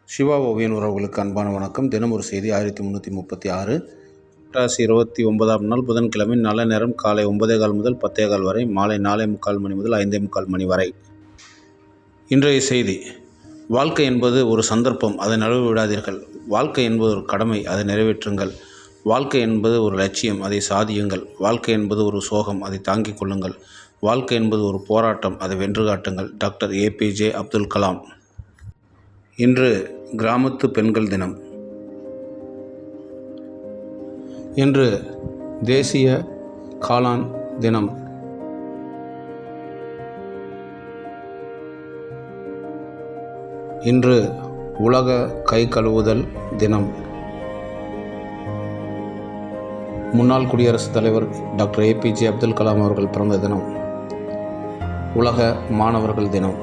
சிவா ஓவியன் உறவுகளுக்கு அன்பான வணக்கம். தினம் ஒரு செய்தி. 1336 புரட்டாசி 29ஆம் நாள் புதன்கிழமை. நல்ல நேரம் காலை 9:15 முதல் 10:15 வரை, மாலை 4:45 மணி முதல் 5:45 மணி வரை. இன்றைய செய்தி: வாழ்க்கை என்பது ஒரு சந்தர்ப்பம், அதை நழுவ விடாதீர்கள். வாழ்க்கை என்பது ஒரு கடமை, அதை நிறைவேற்றுங்கள். வாழ்க்கை என்பது ஒரு லட்சியம், அதை சாதியுங்கள். வாழ்க்கை என்பது ஒரு சோகம், அதை தாங்கிக் கொள்ளுங்கள். வாழ்க்கை என்பது ஒரு போராட்டம், அதை வென்று காட்டுங்கள். Doctor A P J Abdul Kalam. இன்று கிராமத்து பெண்கள் தினம். இன்று தேசிய காளான் தினம். இன்று உலக கை கழுவுதல் தினம். முன்னாள் குடியரசுத் தலைவர் டாக்டர் ஏபிஜே அப்துல் கலாம் அவர்கள் பிறந்த தினம். உலக மாணவர்கள் தினம்.